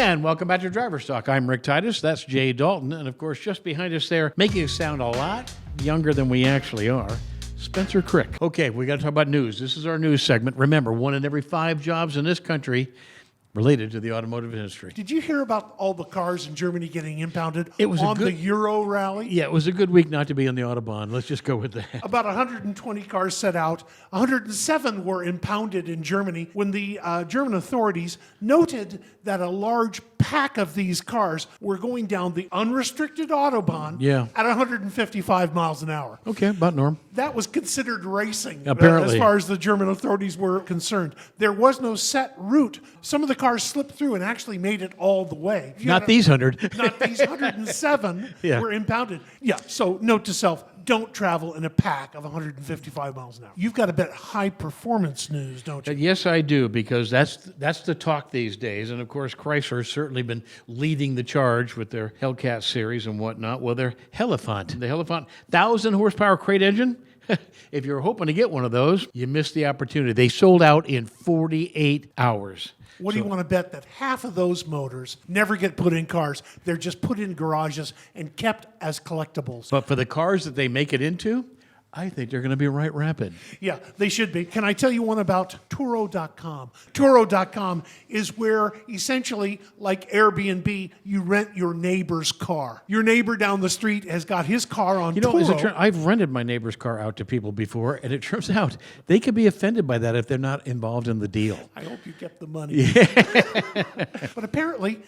And welcome back to Driver's Talk. I'm Rick Titus. That's Jay Dalton. And of course, just behind us there, making us sound a lot younger than we actually are, Spencer Crick. Okay, we got to talk about news. This is our news segment. Remember, 1 in every 5 jobs in this country related to the automotive industry. Did you hear about all the cars in Germany getting impounded on the Euro rally? Yeah, it was a good week not to be on the Autobahn. Let's just go with that. About 120 cars set out. 107 were impounded in Germany when the German authorities noted that a large pack of these cars were going down the unrestricted Autobahn at 155 miles an hour. Okay, about norm. That was considered racing, apparently, as far as the German authorities were concerned. There was no set route. Some of the cars slipped through and actually made it all the way. Not these 100. Not these 107 were impounded. Yeah, so note to self, don't travel in a pack of 155 miles an hour. You've got a bit high performance news, don't you? Yes, I do, because that's the talk these days. And of course, Chrysler has certainly been leading the charge with their Hellcat series and whatnot. Well, their Hellefant, the Hellefant 1,000 horsepower crate engine. If you're hoping to get one of those, you missed the opportunity. They sold out in 48 hours. What do you want to bet that half of those motors never get put in cars? They're just put in garages and kept as collectibles. But for the cars that they make it into, I think they're going to be right rapid. Yeah, they should be. Can I tell you one about Turo.com? Turo.com is where, essentially, like Airbnb, you rent your neighbor's car. Your neighbor down the street has got his car on Turo. I've rented my neighbor's car out to people before, and it turns out they could be offended by that if they're not involved in the deal. I hope you get the money. But apparently,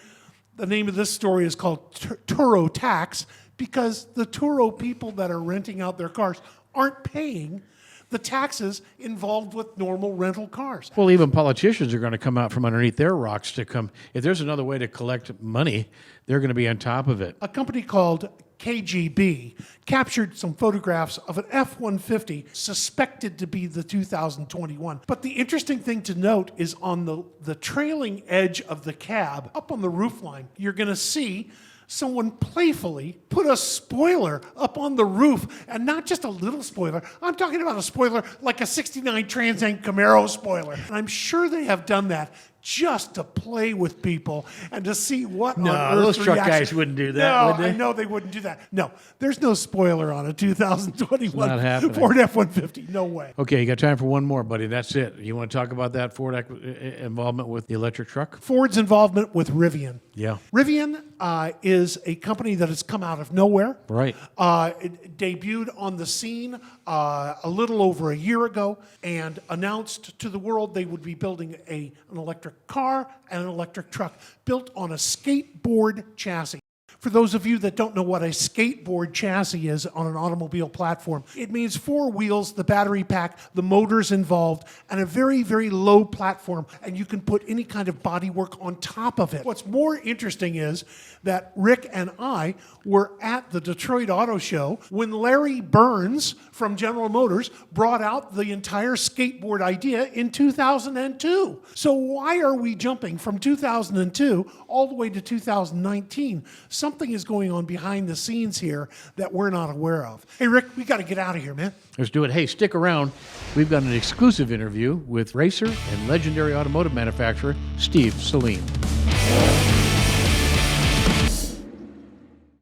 the name of this story is called Turo Tax because the Turo people that are renting out their cars aren't paying the taxes involved with normal rental cars. Well, even politicians are going to come out from underneath their rocks to come. If there's another way to collect money, they're going to be on top of it. A company called KGB captured some photographs of an F-150 suspected to be the 2021. But the interesting thing to note is on the trailing edge of the cab, up on the roofline, you're going to see someone playfully put a spoiler up on the roof, and not just a little spoiler. I'm talking about a spoiler like a 69 Trans Am Camaro spoiler. And I'm sure they have done that just to play with people and to see what on earth those truck reaction. guys wouldn't do that, would they? I know they wouldn't do that. No, there's no spoiler on a 2021 Ford F-150. No way. Okay, you got time for one more, buddy. That's it. You want to talk about that Ford involvement with the electric truck? Ford's involvement with Rivian. Yeah. Rivian is a company that has come out of nowhere. Right. It debuted on the scene a little over a year ago and announced to the world they would be building an electric car and an electric truck built on a skateboard chassis. For those of you that don't know what a skateboard chassis is on an automobile platform, it means 4 wheels, the battery pack, the motors involved, and a very, very low platform, and you can put any kind of bodywork on top of it. What's more interesting is that Rick and I were at the Detroit Auto Show when Larry Burns from General Motors brought out the entire skateboard idea in 2002. So why are we jumping from 2002 all the way to 2019? Something is going on behind the scenes here that we're not aware of. Hey, Rick, we got to get out of here, man. Let's do it. Hey, stick around. We've got an exclusive interview with racer and legendary automotive manufacturer Steve Saleen.